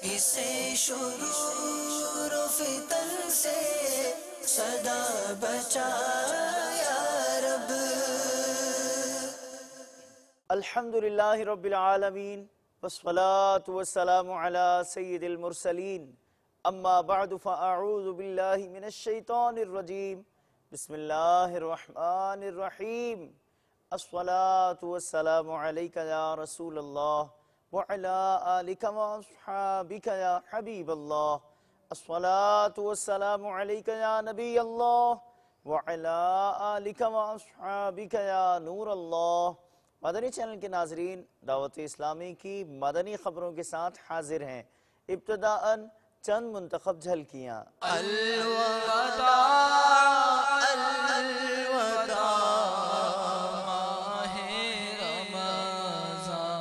اسے شرور و فتن سے صدا بچا یا رب۔ الحمدللہ رب العالمین والصلاة والسلام علی سید المرسلین، اما بعد فاعوذ باللہ من الشیطان الرجیم، بسم اللہ الرحمن الرحیم۔ الصلاة والسلام علیک یا رسول اللہ وعلی آلک واصحابک یا حبیب اللہ۔ الصلاة والسلام علیک یا نبی اللہ وعلی آلک واصحابک یا نور اللہ۔ مدنی چینل کے ناظرین، دعوت اسلامی کی مدنی خبروں کے ساتھ حاضر ہیں۔ ابتداءً چند منتخب جھلکیاں۔ الوداع الوداع ماہ رمضان،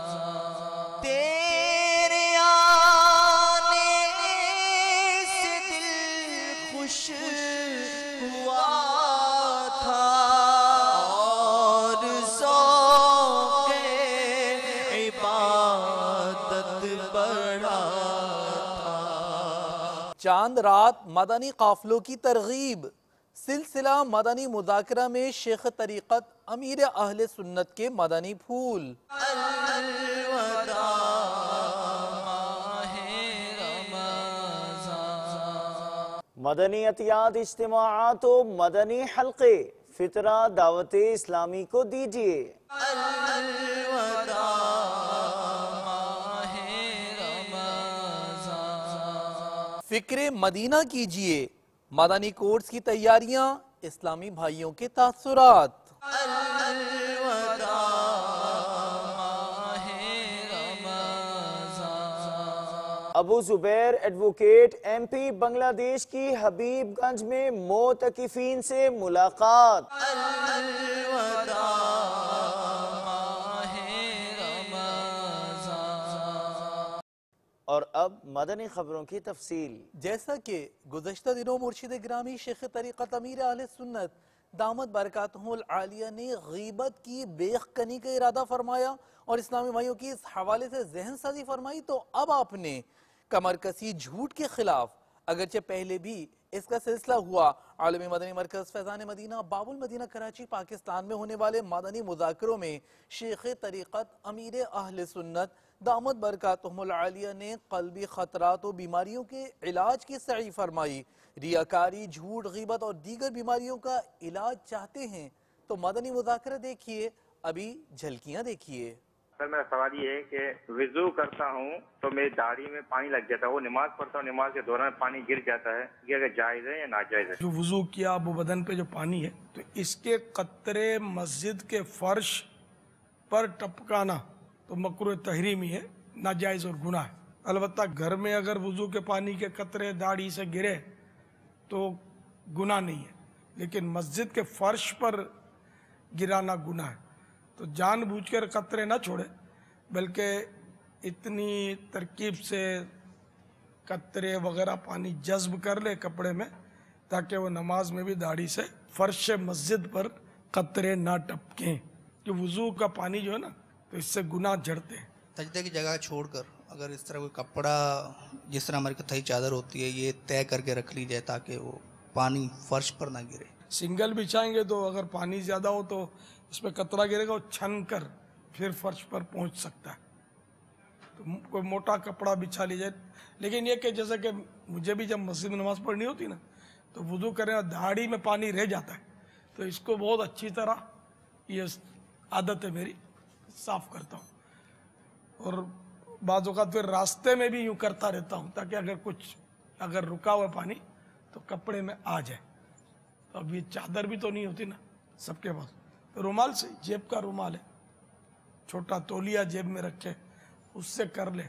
تیرے آنے سے دل خوش ہوا تھا اور ذوق عبادت بڑھا تھا۔ چاند رات مدنی قافلوں کی ترغیب، سلسلہ مدنی مذاکرہ میں شیخ طریقت امیر اہل سنت کے مدنی پھول۔ الوداع ماہ رمضان، مدنی عطیات، اجتماعات و مدنی حلقے، فطرہ دعوت اسلامی کو دیجیے۔ الوداع ماہ رمضان، فکر مدینہ کیجئے، مدنی کورس کی تیاریاں، اسلامی بھائیوں کے تاثرات۔ الوداع ماہ رمضان، ابو زبیر ایڈوکیٹ ایم پی بنگلہ دیش کی حبیب گنج میں معتکفین سے ملاقات۔ الوداع ماہ رمضان۔ اور اب مدنی خبروں کی تفصیل۔ جیسا کہ گزشتہ دنوں مرشد گرامی شیخ طریقت امیر اہل سنت دامت برکاتہ العالیہ نے غیبت کی بیخ کنی کا ارادہ فرمایا اور اسلامی بھائیوں کی اس حوالے سے ذہن سازی فرمائی، تو اب آپ نے کمر کسی جھوٹ کے خلاف، اگرچہ پہلے بھی اس کا سلسلہ ہوا، عالمی مدنی مرکز فیضان مدینہ باب المدینہ کراچی پاکستان میں ہونے والے مدنی مذاکروں میں شیخ طریقت امیر اہل سنت دامت برکاتہم العالیہ نے قلبی خطرات و بیماریوں کے علاج کی سعی فرمائی۔ ریاکاری، جھوٹ، غیبت اور دیگر بیماریوں کا علاج چاہتے ہیں تو مدنی مذاکرہ دیکھیے، ابھی جھلکیاں دیکھیے۔ سر میرا سوال یہ ہے کہ وضو کرتا ہوں تو میری داڑھی میں پانی لگ جاتا ہے، وہ نماز پڑھتا ہوں، نماز کے دوران پانی گر جاتا ہے، یہ اگر جائز ہے یا ناجائز ہے؟ جو وضو کیا اب بدن پہ جو پانی ہے تو اس کے قطرے مسجد کے فرش پر ٹپکانا تو مکروہ تحریمی ہے، ناجائز اور گناہ ہے۔ البتہ گھر میں اگر وضو کے پانی کے قطرے داڑھی سے گرے تو گناہ نہیں ہے، لیکن مسجد کے فرش پر گرانا گناہ ہے۔ تو جان بوجھ کر قطرے نہ چھوڑے، بلکہ اتنی ترکیب سے قطرے وغیرہ پانی جذب کر لے کپڑے میں تاکہ وہ نماز میں بھی داڑھی سے فرش مسجد پر قطرے نہ ٹپکیں، کہ وضو کا پانی جو ہے نا تو اس سے گناہ جھڑتے ہیں۔ سجدے کی جگہ چھوڑ کر اگر اس طرح کوئی کپڑا، جس طرح ہماری کتھئی چادر ہوتی ہے، یہ طے کر کے رکھ لی جائے تاکہ وہ پانی فرش پر نہ گرے۔ سنگل بچھائیں گے تو اگر پانی زیادہ ہو تو اس پہ قطرہ گرے گا، وہ چھن کر پھر فرش پر پہنچ سکتا ہے، تو کوئی موٹا کپڑا بچھا لی جائے۔ لیکن یہ کہ جیسے کہ مجھے بھی جب مسجد میں نماز پڑھنی ہوتی نا تو وضو کرنے اور داڑھی میں پانی رہ جاتا ہے، تو اس کو بہت اچھی طرح، یہ عادت ہے میری، صاف کرتا ہوں، اور بعض اوقات پھر راستے میں بھی یوں کرتا رہتا ہوں تاکہ اگر رکا ہوا پانی تو کپڑے میں آ جائے۔ تو اب یہ چادر بھی تو نہیں ہوتی نا سب کے پاس، تو رومال سے، جیب کا رومال ہے، چھوٹا تولیہ جیب میں رکھے، اس سے کر لے۔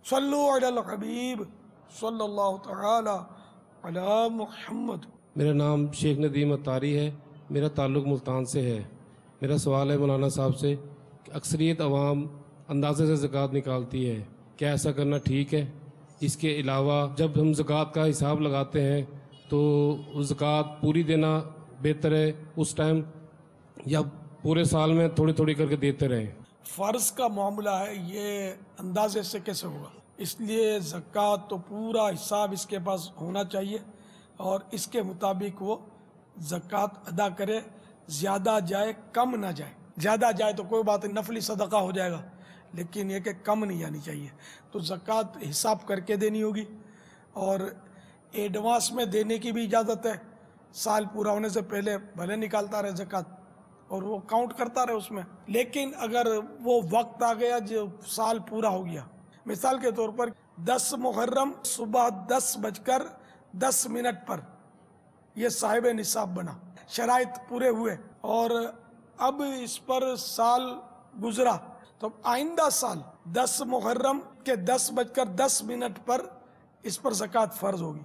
صلو علی الحبیب صلی اللہ تعالی علی محمد۔ میرا نام شیخ ندیم اتاری ہے، میرا تعلق ملتان سے ہے۔ میرا سوال ہے مولانا صاحب سے کہ اکثریت عوام اندازے سے زکوٰۃ نکالتی ہے، کیا ایسا کرنا ٹھیک ہے؟ اس کے علاوہ جب ہم زکوٰۃ کا حساب لگاتے ہیں تو زکوٰۃ پوری دینا بہتر ہے اس ٹائم، یا پورے سال میں تھوڑی تھوڑی کر کے دیتے رہیں؟ فرض کا معاملہ ہے، یہ اندازے سے کیسے ہوگا؟ اس لیے زکوٰۃ تو پورا حساب اس کے پاس ہونا چاہیے اور اس کے مطابق وہ زکوٰۃ ادا کرے. زیادہ جائے کم نہ جائے. زیادہ جائے تو کوئی بات نہیں، نفلی صدقہ ہو جائے گا، لیکن یہ کہ کم نہیں جانی چاہیے. تو زکوٰۃ حساب کر کے دینی ہوگی اور ایڈوانس میں دینے کی بھی اجازت ہے. سال پورا ہونے سے پہلے بھلے نکالتا رہے زکوٰۃ اور وہ کاؤنٹ کرتا رہے اس میں، لیکن اگر وہ وقت آ گیا جو سال پورا ہو گیا، مثال کے طور پر 10 محرم صبح 10:10 پر یہ صاحب نصاب بنا، شرائط پورے ہوئے اور اب اس پر سال گزرا، تو آئندہ سال 10 محرم کے 10:10 پر اس پر زکوٰۃ فرض ہوگی.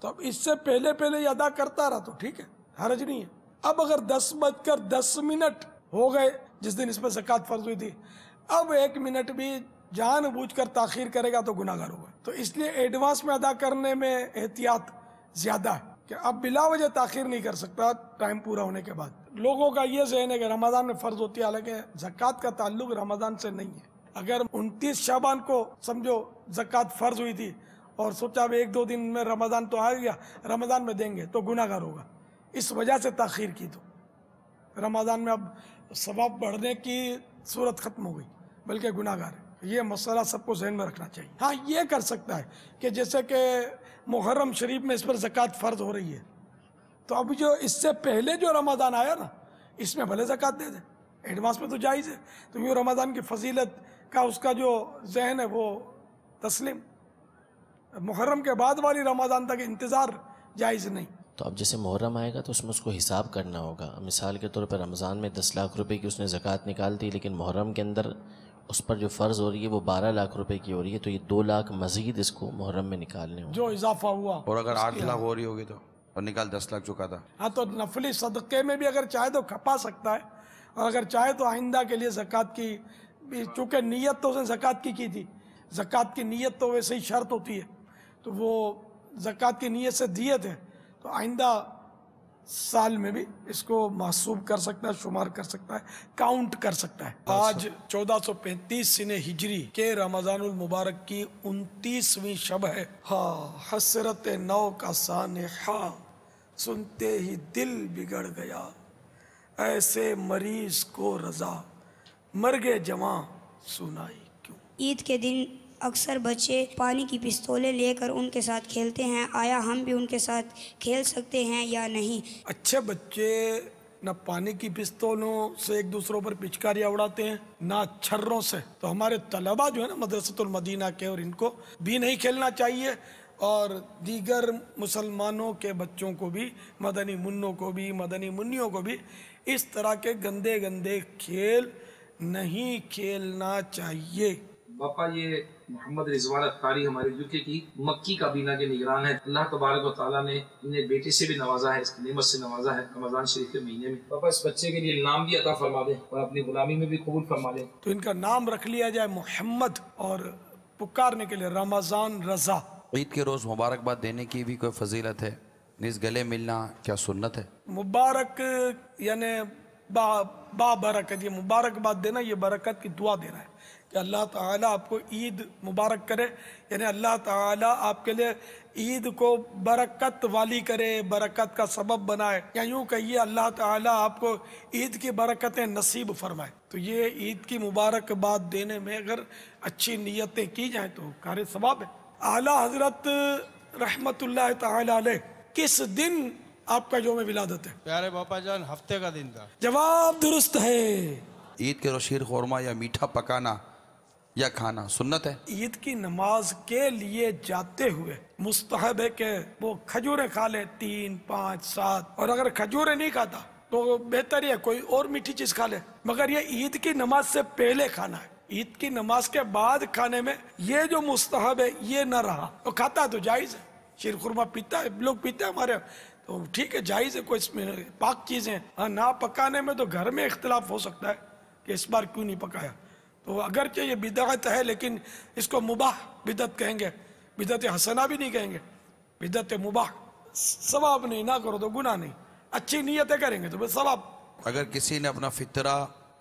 تو اب اس سے پہلے یہ ادا کرتا رہا تو ٹھیک ہے، حرج نہیں ہے. اب اگر 10:10 ہو گئے جس دن اس پر زکوٰۃ فرض ہوئی تھی، اب 1 منٹ بھی جان بوجھ کر تاخیر کرے گا تو گناہ گار ہوگا. تو اس لیے ایڈوانس میں ادا کرنے میں احتیاط زیادہ ہے کہ اب بلا وجہ تاخیر نہیں کر سکتا ٹائم پورا ہونے کے بعد. لوگوں کا یہ ذہن ہے کہ رمضان میں فرض ہوتی ہے، حالانکہ زکوٰۃ کا تعلق رمضان سے نہیں ہے. اگر 29 شعبان کو سمجھو زکوٰۃ فرض ہوئی تھی اور سوچا اب 1-2 دن میں رمضان تو آ گیا، رمضان میں دیں گے تو گناہ گار ہوگا. اس وجہ سے تاخیر کی تو رمضان میں اب ثواب بڑھنے کی صورت ختم ہو گئی بلکہ گناہ گار ہے. یہ مسئلہ سب کو ذہن میں رکھنا چاہیے. ہاں یہ کر سکتا ہے کہ جیسے کہ محرم شریف میں اس پر زکوٰۃ فرض ہو رہی ہے، تو اب جو اس سے پہلے جو رمضان آیا نا اس میں بھلے زکوٰۃ دے دیں، ایڈوانس میں تو جائز ہے. تو یوں رمضان کی فضیلت کا اس کا جو ذہن ہے وہ تسلیم، محرم کے بعد والی رمضان تک انتظار جائز نہیں. تو اب جیسے محرم آئے گا تو اس میں اس کو حساب کرنا ہوگا. مثال کے طور پر رمضان میں 10 لاکھ روپے کی اس نے زکوٰۃ نکال دی، لیکن محرم کے اندر اس پر جو فرض ہو رہی ہے وہ 12 لاکھ روپے کی ہو رہی ہے، تو یہ 2 لاکھ مزید اس کو محرم میں نکالنے ہوں جو اضافہ ہوا. اور اگر 8 لاکھ ہو رہی ہوگی تو اور نکال 10 لاکھ چکا تھا. ہاں تو نفلی صدقے میں بھی اگر چاہے تو کھپا سکتا ہے، اور اگر چاہے تو آئندہ کے لیے زکوٰۃ کی، چونکہ نیت تو اس نے زکوٰۃ کی تھی، زکوٰۃ کی نیت تو ویسے ہی شرط ہوتی ہے، تو وہ زکوٰۃ کی نیت سے دیے تھے، تو آئندہ سال میں بھی اس کو محسوب کر سکتا ہے، شمار کر سکتا ہے، کاؤنٹ کر سکتا ہے. آج 1435 سنہ ہجری کے رمضان المبارک کی 29ویں شب ہے. ہاں حسرت نو کا سانحہ سنتے ہی دل بگڑ گیا، ایسے مریض کو رضا مرگ جواں سنائی کیوں. عید کے دن اکثر بچے پانی کی پستولیں لے کر ان کے ساتھ کھیلتے ہیں، آیا ہم بھی ان کے ساتھ کھیل سکتے ہیں یا نہیں؟ اچھے بچے نہ پانی کی پستولوں سے ایک دوسروں پر پچکاریاں اڑاتے ہیں نہ چھروں سے. تو ہمارے طلبہ جو ہے نا مدرسۃ المدینہ کے، اور ان کو بھی نہیں کھیلنا چاہیے، اور دیگر مسلمانوں کے بچوں کو بھی، مدنی منوں کو بھی، مدنی منیوں کو بھی اس طرح کے گندے گندے کھیل نہیں کھیلنا چاہیے. باپا یہ محمد رضوان اختاری ہمارے یوکے کی مکی کابینہ کے نگران ہیں. اللہ تبارک و تعالیٰ نے انہیں بیٹے سے بھی نوازا ہے، اس کی نعمت سے نوازا ہے رمضان شریف کے مہینے میں. باپا اس بچے کے لیے نام بھی عطا فرما دیں اور اپنی غلامی میں بھی قبول فرما دیں. تو ان کا نام رکھ لیا جائے محمد، اور پکارنے کے لیے رمضان رضا. عید کے روز مبارکباد دینے کی بھی کوئی فضیلت ہے؟ نیز گلے ملنا کیا سنت ہے؟ مبارک یعنی با برکت، یہ مبارکباد دینا، یہ برکت کی دعا دینا ہے کہ اللہ تعالیٰ آپ کو عید مبارک کرے، یعنی اللہ تعالیٰ آپ کے لیے عید کو برکت والی کرے، برکت کا سبب بنائے، یا یوں کہیے اللہ تعالیٰ آپ کو عید کی برکتیں نصیب فرمائے. تو یہ عید کی مبارکباد دینے میں اگر اچھی نیتیں کی جائیں تو کار ثواب ہے. اعلیٰ حضرت رحمت اللہ تعالی علیہ کس دن آپ کا یوم ولادت ہے؟ پیارے باپا جان ہفتے کا دن تھا. جواب درست ہے. عید کے روز شیر خورما یا میٹھا پکانا یا کھانا سنت ہے؟ عید کی نماز کے لیے جاتے ہوئے مستحب ہے کہ وہ کھجوریں کھا لے 3، 5، 7، اور اگر کھجوریں نہیں کھاتا تو بہتر ہے کوئی اور میٹھی چیز کھا لے، مگر یہ عید کی نماز سے پہلے کھانا ہے. عید کی نماز کے بعد کھانے میں یہ جو مستحب ہے یہ نہ رہا. تو کھاتا تو جائز ہے، شیر خورما پیتا ہے، لوگ پیتے ہیں ہمارے، تو ٹھیک ہے جائز ہے، کوئی اس میں پاک چیزیں. ہاں نہ پکانے میں تو گھر میں اختلاف ہو سکتا ہے کہ اس بار کیوں نہیں پکایا. تو اگرچہ یہ بدعت ہے لیکن اس کو مباح بدعت کہیں گے، بدعت حسنہ بھی نہیں کہیں گے، بدعت مباح. ثواب نہیں، نہ کرو تو گناہ نہیں، اچھی نیتیں کریں گے تو بس ثواب. اگر کسی نے اپنا فطرہ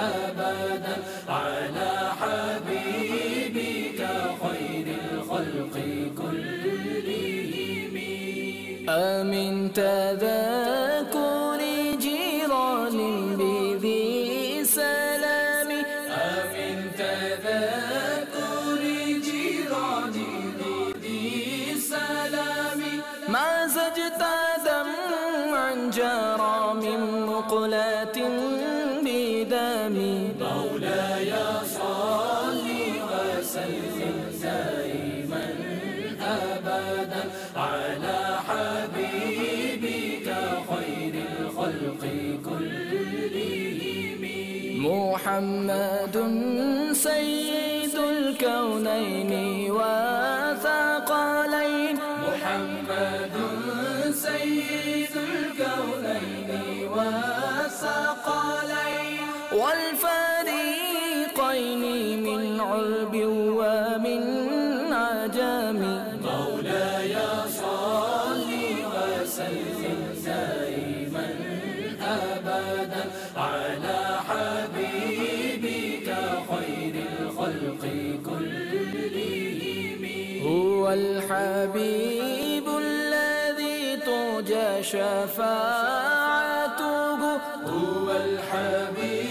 أبدا على حبيبك خير الخلق كلهم. أمن تذكر جيران بذي سلام، أمن تذكر جيران بذي سلام، ما زجت دمعا جرى من مقلة مولاي صل وسلم دائما أبدا على حبيبك خير الخلق كلهم. محمد سيد الكونين وثقلين، محمد سيد الكونين وثقلين والفريقين من عرب ومن عجم. مولاي صل وسلم دائما أبدا على حبيبك خير الخلق كلهم. هو الحبيب الذي ترجى شفاعته، هو الحبيب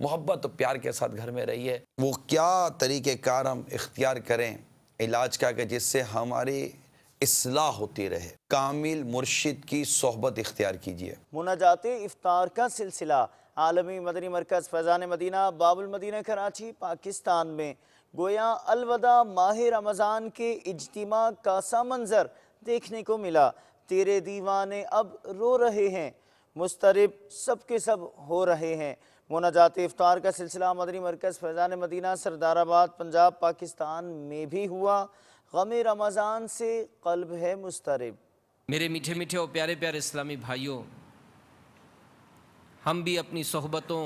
محبت و پیار کے ساتھ گھر میں رہیے. وہ کیا طریقہ کار ہم اختیار کریں علاج کا کہ جس سے ہماری اصلاح ہوتی رہے. کامل مرشد کی صحبت اختیار کیجیے. مناجات افطار کا سلسلہ عالمی مدنی مرکز فیضان مدینہ باب المدینہ کراچی پاکستان میں گویا الوداع ماہ رمضان کے اجتماع کا سا منظر دیکھنے کو ملا. تیرے دیوانے اب رو رہے ہیں، مضطرب سب کے سب ہو رہے ہیں. مناجات افطار کا سلسلہ مدنی مرکز فیضان مدینہ سردار آباد پنجاب پاکستان میں بھی ہوا. غم رمضان سے قلب ہے مضطرب. میرے میٹھے میٹھے اور پیارے پیارے اسلامی بھائیوں، ہم بھی اپنی صحبتوں،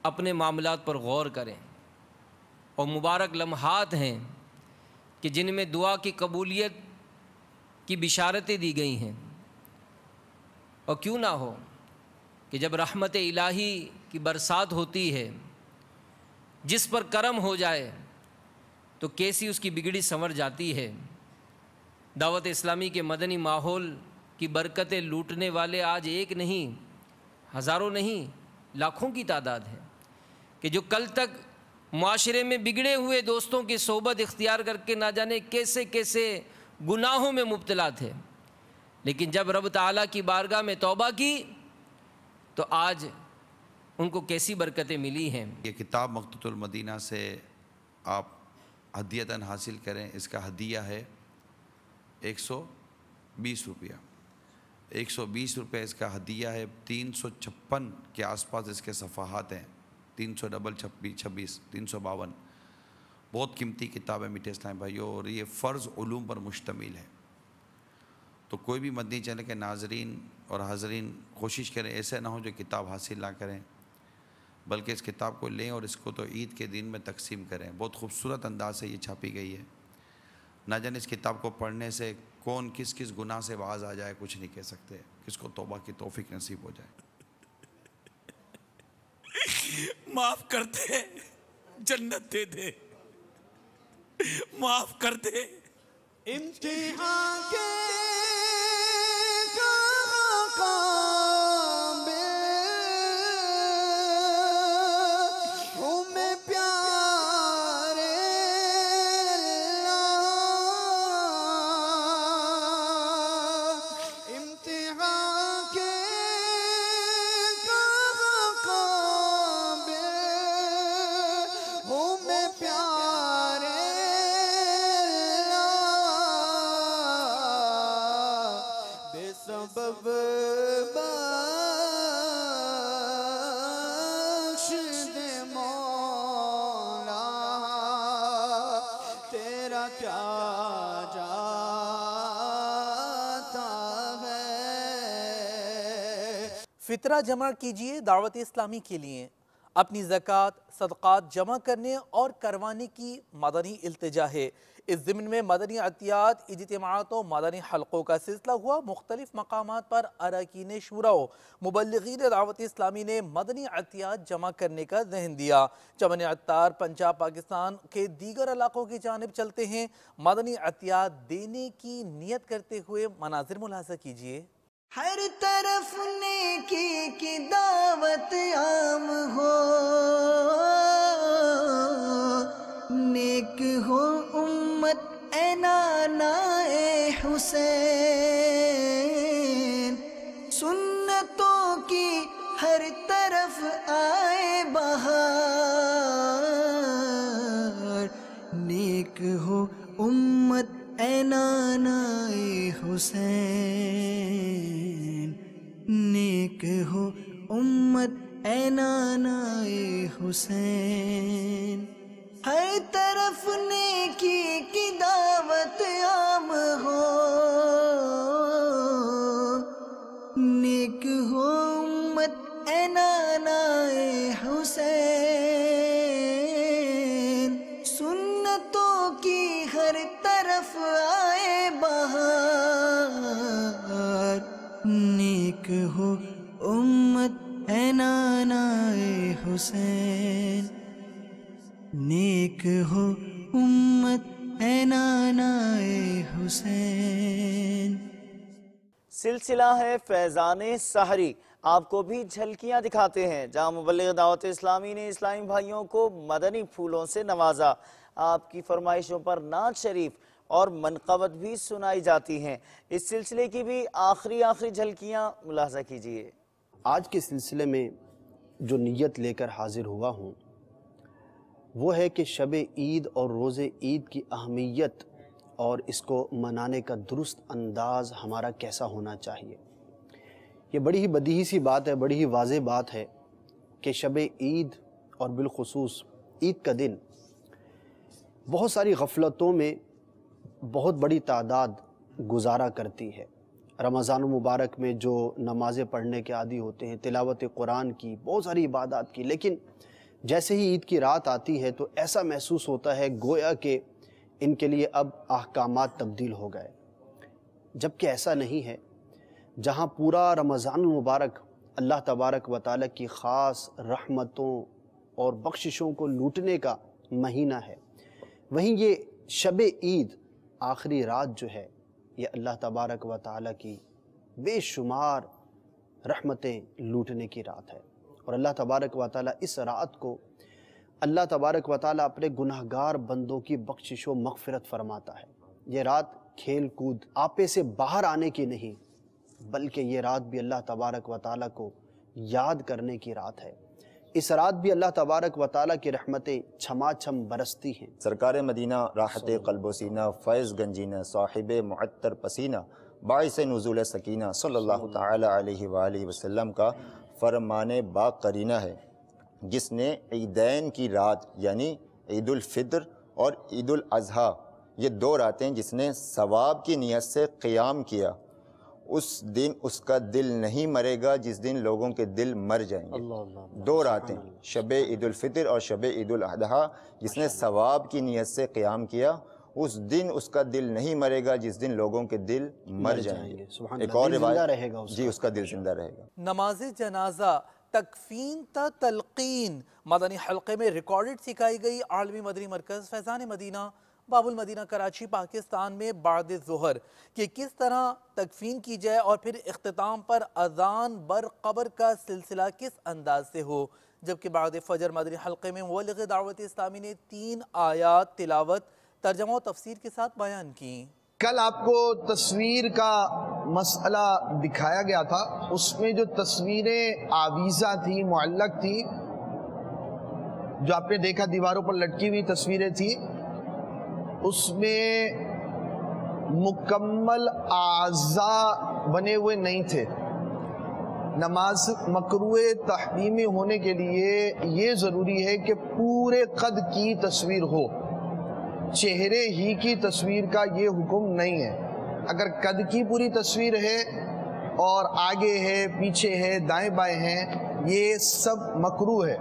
اپنے معاملات پر غور کریں. اور مبارک لمحات ہیں کہ جن میں دعا کی قبولیت کی بشارتیں دی گئی ہیں. اور کیوں نہ ہو کہ جب رحمت الہی کی برسات ہوتی ہے، جس پر کرم ہو جائے تو کیسی اس کی بگڑی سنور جاتی ہے. دعوت اسلامی کے مدنی ماحول کی برکتیں لوٹنے والے آج ایک نہیں، ہزاروں نہیں، لاکھوں کی تعداد ہے کہ جو کل تک معاشرے میں بگڑے ہوئے دوستوں کی صحبت اختیار کر کے نہ جانے کیسے کیسے گناہوں میں مبتلا تھے، لیکن جب رب تعالیٰ کی بارگاہ میں توبہ کی تو آج ان کو کیسی برکتیں ملی ہیں. یہ کتاب مقتوط المدینہ سے آپ ہدیتاً حاصل کریں. اس کا ہدیہ ہے 120 روپیہ. 120 روپے اس کا ہدیہ ہے. 356 کے آس پاس اس کے صفحات ہیں. 300 352 بہت قیمتی کتاب ہے میٹھے اسلام بھائیوں، اور یہ فرض علوم پر مشتمل ہے. تو کوئی بھی مدنی چینل کے ناظرین اور حاضرین کوشش کریں ایسے نہ ہو جو کتاب حاصل نہ کریں، بلکہ اس کتاب کو لیں اور اس کو تو عید کے دن میں تقسیم کریں. بہت خوبصورت انداز سے یہ چھاپی گئی ہے. نہ جانے اس کتاب کو پڑھنے سے کون کس کس گناہ سے باز آ جائے کچھ نہیں کہہ سکتے. کس کو توبہ کی توفیق نصیب ہو جائے. معاف کر دے، جنت دے دے، معاف کر دے. امتحان کے فطرہ جمع کیجئے دعوت اسلامی کے لیے. اپنی زکوٰۃ صدقات جمع کرنے اور کروانے کی مدنی التجا ہے. اس ضمن میں مدنی عطیات اجتماعات و مدنی حلقوں کا سلسلہ ہوا. مختلف مقامات پر اراکین شورا و مبلغین دعوت اسلامی نے مدنی عطیات جمع کرنے کا ذہن دیا. چمن عطار پنجاب پاکستان کے دیگر علاقوں کی جانب چلتے ہیں. مدنی عطیات دینے کی نیت کرتے ہوئے مناظر ملاحظہ کیجئے. ہر طرف نیکی کی دعوت عام ہو، نیک ہو امت اے نانا اے حسین. سنتوں کی ہر طرف آئے بہار، نیک ہو امت اے نانا اے حسین. نیک ہو امت اے نانا اے حسین. ہر طرف نیکی کی دعوت عام ہو، نیک ہو امت اے نانا اے حسین. سنتوں کی ہر طرف آئے بہار، نیک ہو امت اے نانا اے حسین. نیک ہو امت اے نانا اے حسین. سلسلہ ہے فیضان سحری، آپ کو بھی جھلکیاں دکھاتے ہیں، جہاں مبلغ دعوت اسلامی نے اسلامی بھائیوں کو مدنی پھولوں سے نوازا۔ آپ کی فرمائشوں پر نعت شریف اور منقبت بھی سنائی جاتی ہیں۔ اس سلسلے کی بھی آخری جھلکیاں ملاحظہ کیجیے۔ آج کے سلسلے میں جو نیت لے کر حاضر ہوا ہوں وہ ہے کہ شب عید اور روز عید کی اہمیت اور اس کو منانے کا درست انداز ہمارا کیسا ہونا چاہیے۔ یہ بڑی ہی بدیہی سی بات ہے، بڑی ہی واضح بات ہے کہ شب عید اور بالخصوص عید کا دن بہت ساری غفلتوں میں بہت بڑی تعداد گزارا کرتی ہے۔ رمضان المبارک میں جو نمازیں پڑھنے کے عادی ہوتے ہیں، تلاوت قرآن کی، بہت ساری عبادات کی، لیکن جیسے ہی عید کی رات آتی ہے تو ایسا محسوس ہوتا ہے گویا کہ ان کے لیے اب احکامات تبدیل ہو گئے، جبکہ ایسا نہیں ہے۔ جہاں پورا رمضان المبارک اللہ تبارک و تعالیٰ کی خاص رحمتوں اور بخششوں کو لوٹنے کا مہینہ ہے، وہیں یہ شب عید آخری رات جو ہے یہ اللہ تبارک و تعالیٰ کی بے شمار رحمتیں لوٹنے کی رات ہے۔ اور اللہ تبارک و تعالیٰ اس رات کو اللہ تبارک و تعالیٰ اپنے گناہگار بندوں کی بخشش و مغفرت فرماتا ہے۔ یہ رات کھیل کود آپے سے باہر آنے کی نہیں، بلکہ یہ رات بھی اللہ تبارک و تعالیٰ کو یاد کرنے کی رات ہے۔ اس رات بھی اللہ تبارک و تعالیٰ کی رحمتیں چھما چھم برستی ہیں۔ سرکار مدینہ راحت قلب و سینہ، فیض گنجینہ، صاحب معطر پسینہ، باعث نزول سکینہ صلی اللہ تعالی علیہ وآلہ وسلم کا فرمان با قرینہ ہے، جس نے عیدین کی رات یعنی عید الفطر اور عید الاضحیٰ، یہ دو راتیں جس نے ثواب کی نیت سے قیام کیا، اس دن اس کا دل نہیں مرے گا جس دن لوگوں کے دل مر جائیں گے۔ دو راتیں، شب عید الفطر اور شب عید الاضحیٰ، جس نے ثواب کی نیت سے قیام کیا، اس دن اس کا دل نہیں مرے گا جس دن لوگوں کے دل مر جائیں گے۔ ایک اور روایت، جی اس کا دل زندہ رہے گا۔ نماز جنازہ، تکفین تا تلقین مدنی حلقے میں ریکارڈڈ سکھائی گئی۔ عالمی مدنی مرکز فیضان مدینہ باب المدینہ کراچی پاکستان میں بعد ظہر کہ کس طرح تکفین کی جائے اور پھر اختتام پر اذان بر قبر کا سلسلہ کس انداز سے ہو، جبکہ بعد فجر مدنی حلقے میں مبلغ دعوت اسلامی نے 3 آیات تلاوت، ترجمہ و تفسیر کے ساتھ بیان کی۔ کل آپ کو تصویر کا مسئلہ دکھایا گیا تھا، اس میں جو تصویریں آویزہ تھی، معلق تھی، جو آپ نے دیکھا دیواروں پر لٹکی ہوئی تصویریں تھی، اس میں مکمل اعضاء بنے ہوئے نہیں تھے۔ نماز مکروہ تحریمی ہونے کے لیے یہ ضروری ہے کہ پورے قد کی تصویر ہو، چہرے ہی کی تصویر کا یہ حکم نہیں ہے۔ اگر قد کی پوری تصویر ہے اور آگے ہے، پیچھے ہے، دائیں بائیں ہیں، یہ سب مکروہ ہے،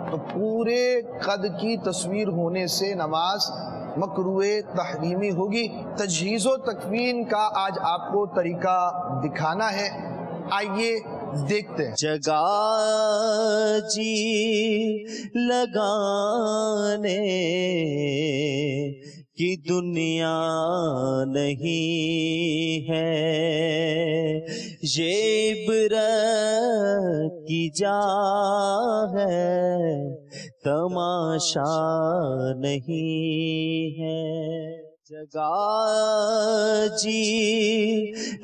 تو پورے قد کی تصویر ہونے سے نماز مکروہ تحریمی ہوگی۔ تجہیز و تکفین کا آج آپ کو طریقہ دکھانا ہے، آئیے دیکھتے ہیں۔ جگہ جی لگانے کی دنیا نہیں ہے، یہ عبرت کی جا ہے، تماشا نہیں ہے۔ جگہ جی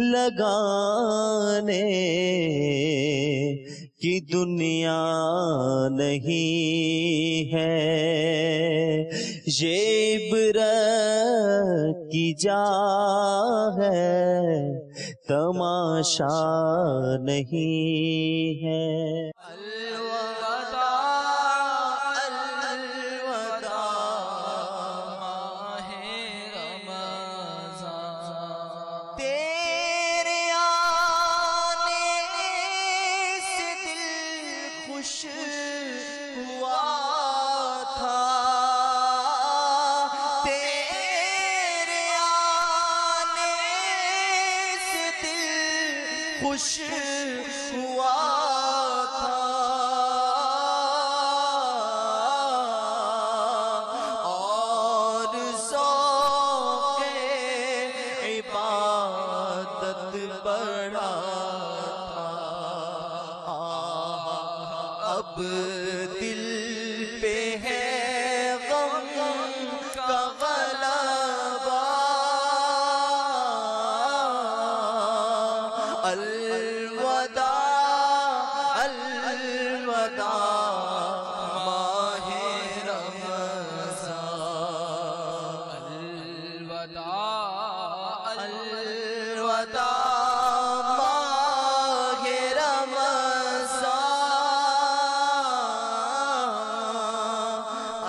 لگانے کی دنیا نہیں ہے، یہ عبرت کی جا ہے، تماشا نہیں ہے۔ خوش ہوا تھا اور ذوق عبادت پر الوداع الوداع ماہ رمضان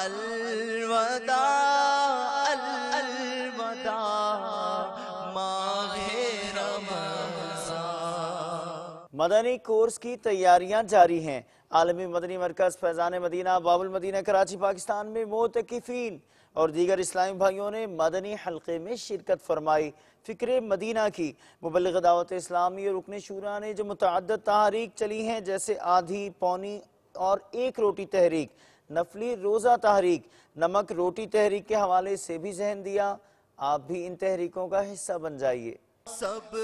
الوداع الوداع ماہ رمضان۔ مدنی کورس کی تیاریاں جاری ہیں۔ عالمی مدنی مرکز فیضان مدینہ باب المدینہ کراچی پاکستان میں معتکفین اور دیگر اسلامی بھائیوں نے مدنی حلقے میں شرکت فرمائی۔ فکر مدینہ کی مبلغ دعوت اسلامی اور رکن شورا نے جو متعدد تحریک چلی ہیں جیسے آدھی، پونی اور ایک روٹی تحریک، نفلی روزہ تحریک، نمک روٹی تحریک کے حوالے سے بھی ذہن دیا۔ آپ بھی ان تحریکوں کا حصہ بن جائیے۔ سب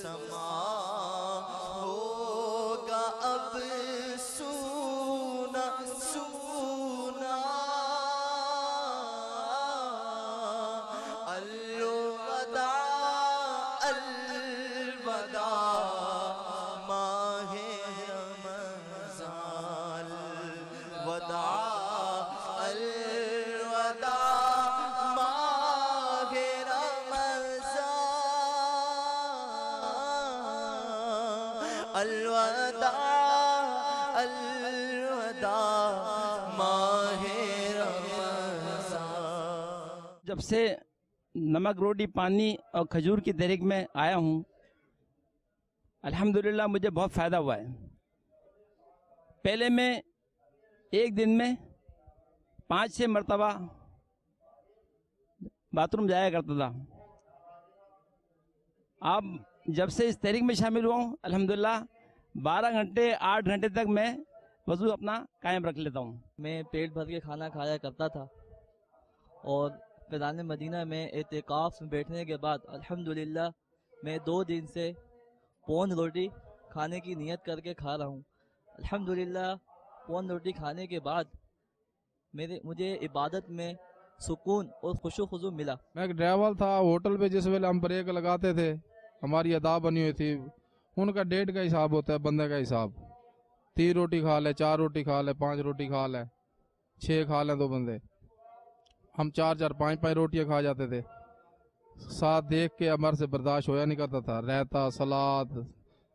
سما ہوگا اب سونا سونا الوداع الوداع ماہ رمضان الوداع الوداع ماہ رمضان الوداع الوداع ماہ رمضان۔ جب سے نمک روٹی پانی اور کھجور کی تحریک میں آیا ہوں الحمدللہ مجھے بہت فائدہ ہوا ہے۔ پہلے میں ایک دن میں 5-6 مرتبہ باتھ روم جایا کرتا تھا۔ اب جب سے اس تحریک میں شامل ہوا ہوں الحمدللہ 12 گھنٹے 8 گھنٹے تک میں وضو اپنا قائم رکھ لیتا ہوں۔ میں پیٹ بھر کے کھانا کھایا کرتا تھا اور فیضان مدینہ میں اعتکاف میں بیٹھنے کے بعد الحمدللہ میں 2 دن سے پون روٹی کھانے کی نیت کر کے کھا رہا ہوں۔ الحمدللہ پون روٹی کھانے کے بعد مجھے عبادت میں سکون اور خوش و خضو ملا۔ میں ایک ڈرائیور تھا ہوٹل پہ، جس ویلے ہم بریک لگاتے تھے ہماری ادا بنی ہوئی تھی، ان کا ڈیٹ کا حساب ہوتا ہے، بندے کا حساب 3 روٹی کھا لے، 4 روٹی کھا لے، 5 روٹی کھا لے، 6 کھا لیں 2 بندے، ہم 4-4 5-5 روٹیاں کھا جاتے تھے۔ ساتھ دیکھ کے ہمارے سے برداشت ہویا نہیں کرتا تھا، رہتا سلاد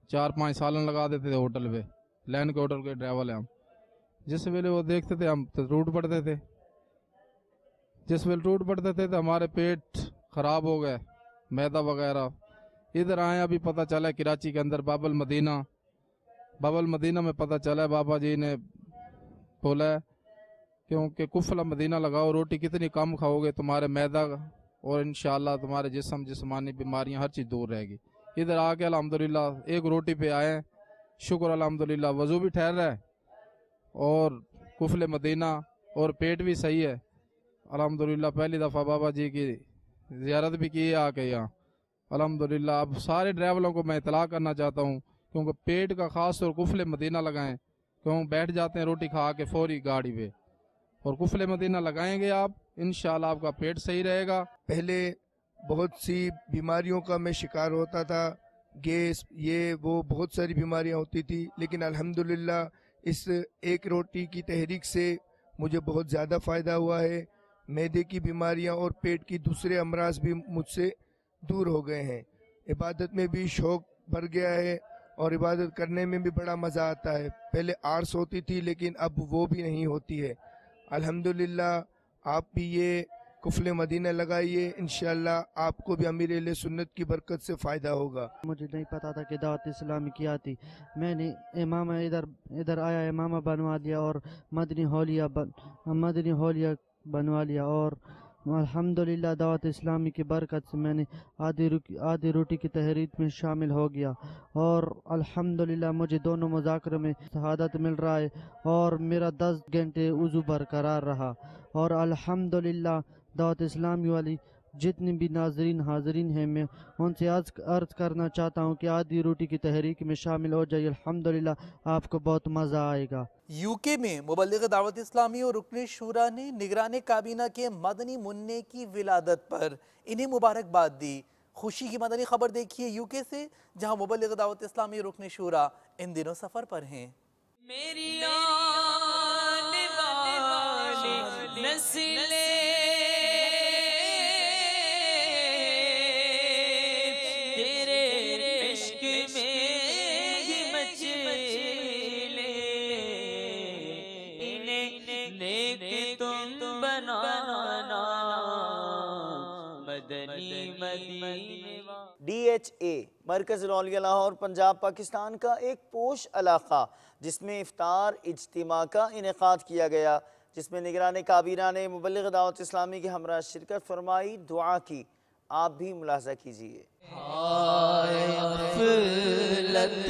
4-5 سالن لگا دیتے تھے ہوٹل پہ، لین کے ہوٹل کے ڈرائیور ہیں ہم۔ جس ویلے وہ دیکھتے تھے ہم تو ٹوٹ پڑتے تھے، جس ویلے ٹوٹ پڑتے تھے تو ہمارے پیٹ خراب ہو گئے، میدا وغیرہ۔ ادھر آئے ابھی پتہ چلا کراچی کے اندر باب المدینہ میں پتہ چلا بابا جی نے بولا ہے کیونکہ کفل مدینہ لگاؤ، روٹی کتنی کم کھاؤ گے تمہارے میدا اور انشاءاللہ تمہارے جسمانی بیماریاں ہر چیز دور رہے گی۔ ادھر آ کے الحمدللہ ایک روٹی پہ آئے، شکر الحمدللہ وضو بھی ٹھہر رہا ہے اور کفل مدینہ اور پیٹ بھی صحیح ہے الحمدللہ۔ پہلی دفعہ بابا جی کی زیارت بھی کی ہے آ کے یہاں الحمدللہ۔ اب سارے ڈرائیوروں کو میں اطلاع کرنا چاہتا ہوں کیونکہ پیٹ کا خاص طور کفل مدینہ لگائیں، کیوں بیٹھ جاتے ہیں روٹی کھا کے فوری گاڑی پہ، اور کفل مدینہ لگائیں گے آپ انشاءاللہ آپ کا پیٹ صحیح رہے گا۔ پہلے بہت سی بیماریوں کا میں شکار ہوتا تھا، گیس یہ وہ بہت ساری بیماریاں ہوتی تھی، لیکن الحمدللہ اس ایک روٹی کی تحریک سے مجھے بہت زیادہ فائدہ ہوا ہے۔ معدے کی بیماریاں اور پیٹ کی دوسرے امراض بھی مجھ سے دور ہو گئے ہیں۔ عبادت میں بھی شوق بڑھ گیا ہے اور عبادت کرنے میں بھی بڑا مزہ آتا ہے۔ پہلے آرس ہوتی تھی لیکن اب وہ بھی نہیں ہوتی ہے۔ الحمدللہ آپ بھی یہ کفل مدینہ لگائیے، انشاءاللہ آپ کو بھی امیر اہل سنت کی برکت سے فائدہ ہوگا۔ مجھے نہیں پتا تھا کہ دعوت اسلامی کی آتی، میں نے امامہ ادھر آیا، امامہ بنوا لیا اور مدنی ہولیا بنوا لیا، اور الحمدللہ دعوت اسلامی کی برکت سے میں نے آدھی روٹی کی تحریک میں شامل ہو گیا، اور الحمدللہ مجھے دونوں مذاکروں میں شہادت مل رہا ہے اور میرا 10 گھنٹے وضو برقرار رہا، اور الحمدللہ دعوت اسلامی والی جتنی بھی ناظرین حاضرین ہیں میں ان سے عرض کرنا چاہتا ہوں کہ آدھی روٹی کی تحریک میں شامل ہو جائے، الحمدللہ آپ کو بہت مزہ آئے گا۔ یو کے میں مبلغ دعوت اسلامی اور رکن شورا نے نگران کابینہ کے مدنی منع کی ولادت پر انہیں مبارکباد دی۔ خوشی کی مدنی خبر دیکھیے یو کے سے، جہاں مبلغ دعوت اسلامی اور رکن شورا ان دنوں سفر پر ہیں۔ میری آنے والی نسلیں عشق میں ہی مچلے انہیں نیک تم بنانا مدنی مدینے DHA مرکز الاولیاء لاہور پنجاب پاکستان کا ایک پوش علاقہ جس میں افطار اجتماع کا انعقاد کیا گیا، جس میں نگران کابینہ نے مبلغ دعوت اسلامی کے ہمراہ شرکت فرمائی، دعا کی۔ آپ بھی ملاحظہ کیجئے۔ غفلت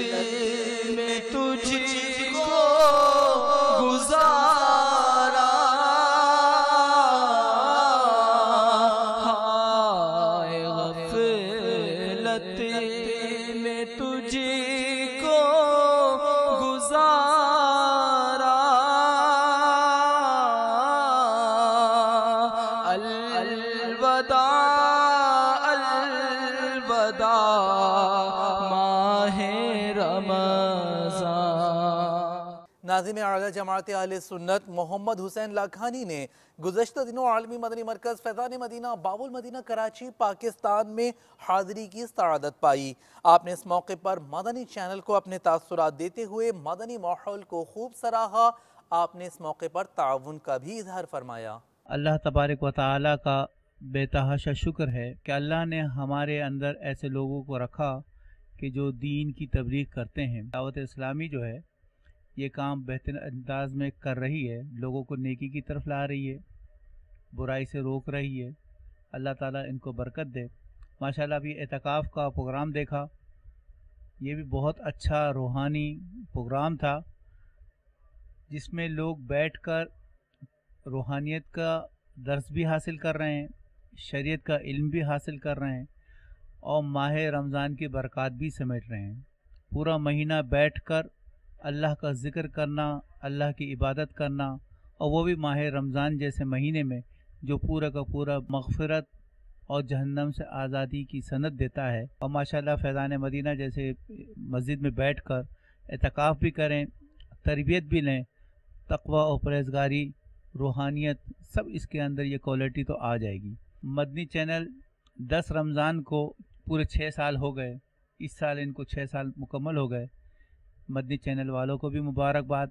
میں تجھ کو گزارا، ہائے غفلت میں تجھ کو گزارا، الوداع ماہ رمضان۔ ناظم اعلیٰ جماعت اہل سنت محمد حسین لاکھانی نے گزشتہ دنوں عالمی مدنی مرکز فیضان مدینہ باب المدینہ کراچی پاکستان میں حاضری کی سعادت پائی۔ آپ نے اس موقع پر مدنی چینل کو اپنے تاثرات دیتے ہوئے مدنی ماحول کو خوب سراہا۔ آپ نے اس موقع پر تعاون کا بھی اظہار فرمایا۔ اللہ تبارک و تعالیٰ کا بے تحاشا شکر ہے کہ اللہ نے ہمارے اندر ایسے لوگوں کو رکھا کہ جو دین کی تبلیغ کرتے ہیں۔ دعوت اسلامی جو ہے یہ کام بہتر انداز میں کر رہی ہے، لوگوں کو نیکی کی طرف لا رہی ہے، برائی سے روک رہی ہے۔ اللہ تعالیٰ ان کو برکت دے۔ ماشاءاللہ ابھی اعتکاف کا پروگرام دیکھا، یہ بھی بہت اچھا روحانی پروگرام تھا جس میں لوگ بیٹھ کر روحانیت کا درس بھی حاصل کر رہے ہیں، شریعت کا علم بھی حاصل کر رہے ہیں اور ماہ رمضان کی برکات بھی سمیٹ رہے ہیں۔ پورا مہینہ بیٹھ کر اللہ کا ذکر کرنا، اللہ کی عبادت کرنا، اور وہ بھی ماہ رمضان جیسے مہینے میں جو پورا کا پورا مغفرت اور جہنم سے آزادی کی سند دیتا ہے۔ اور ماشاءاللہ فیضان مدینہ جیسے مسجد میں بیٹھ کر اعتکاف بھی کریں، تربیت بھی لیں، تقوی اور پرہیزگاری، روحانیت، سب اس کے اندر یہ کوالٹی تو آ جائے گی۔ مدنی چینل 10 رمضان کو پورے 6 سال ہو گئے، اس سال ان کو 6 سال مکمل ہو گئے۔ مدنی چینل والوں کو بھی مبارکباد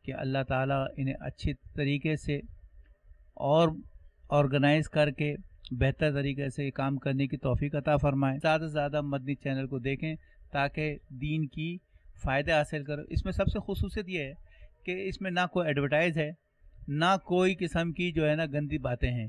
کہ اللہ تعالیٰ انہیں اچھی طریقے سے اور آرگنائز کر کے بہتر طریقے سے کام کرنے کی توفیق عطا فرمائے۔ زیادہ سے زیادہ مدنی چینل کو دیکھیں تاکہ دین کی فائدہ حاصل کرو۔ اس میں سب سے خصوصیت یہ ہے کہ اس میں نہ کوئی ایڈورٹائز ہے، نہ کوئی قسم کی جو ہے نا گندی باتیں ہیں،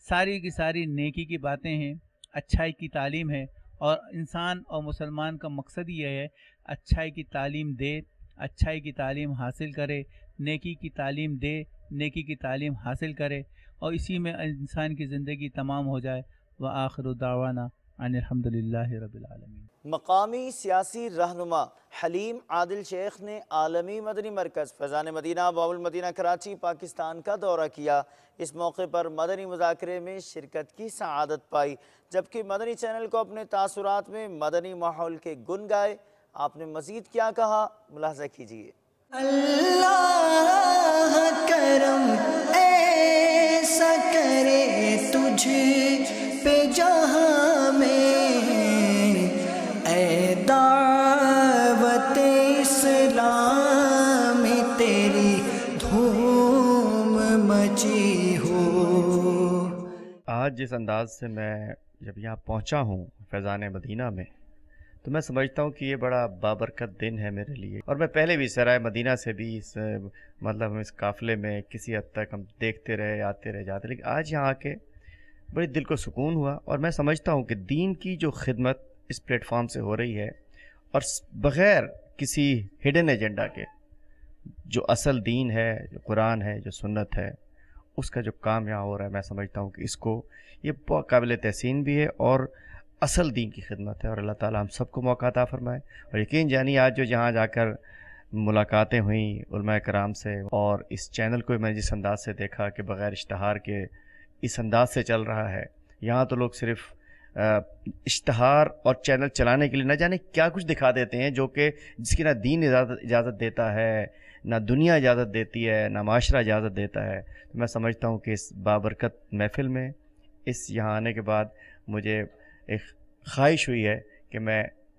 ساری کی ساری نیکی کی باتیں ہیں، اچھائی کی تعلیم ہے، اور انسان اور مسلمان کا مقصد یہ ہے اچھائی کی تعلیم دے، اچھائی کی تعلیم حاصل کرے، نیکی کی تعلیم دے، نیکی کی تعلیم حاصل کرے، اور اسی میں انسان کی زندگی تمام ہو جائے۔ وآخر دعوانا ان الحمدللہ رب العالمین۔ مقامی سیاسی رہنما حلیم عادل شیخ نے عالمی مدنی مرکز فیضان مدینہ باب المدینہ کراچی پاکستان کا دورہ کیا۔ اس موقع پر مدنی مذاکرے میں شرکت کی سعادت پائی، جبکہ مدنی چینل کو اپنے تاثرات میں مدنی ماحول کے گن گائے۔ آپ نے مزید کیا کہا، ملاحظہ کیجئے۔ اللہ کرم ایسا کرے تجھ پہ جہاں میں، اے دعوت اسلام تیری دھوم مچی ہو۔ آج جس انداز سے میں جب یہاں پہنچا ہوں فیضان مدینہ میں، تو میں سمجھتا ہوں کہ یہ بڑا بابرکت دن ہے میرے لیے، اور میں پہلے بھی سرائے مدینہ سے بھی اس قافلے میں کسی حد تک ہم دیکھتے رہے، آتے رہے، جاتے، لیکن آج یہاں آ کے بڑی دل کو سکون ہوا، اور میں سمجھتا ہوں کہ دین کی جو خدمت اس پلیٹ فارم سے ہو رہی ہے، اور بغیر کسی ہڈن ایجنڈا کے، جو اصل دین ہے، جو قرآن ہے، جو سنت ہے، اس کا جو کام یہاں ہو رہا ہے، میں سمجھتا ہوں کہ اس کو یہ بہت قابل تحسین بھی ہے اور اصل دین کی خدمت ہے، اور اللہ تعالیٰ ہم سب کو موقع عطا فرمائے۔ اور یقین جانی آج جو جہاں جا کر ملاقاتیں ہوئیں علماء کرام سے، اور اس چینل کو میں جس انداز سے دیکھا کہ بغیر اشتہار کے اس انداز سے چل رہا ہے، یہاں تو لوگ صرف اشتہار اور چینل چلانے کے لیے نہ جانے کیا کچھ دکھا دیتے ہیں، جو کہ جس کی نہ دین اجازت دیتا ہے، نہ دنیا اجازت دیتی ہے، نہ معاشرہ اجازت دیتا ہے۔ تو میں سمجھتا ہوں کہ اس بابرکت محفل میں اس یہاں آنے کے بعد مجھے ایک خواہش ہوئی ہے کہ میں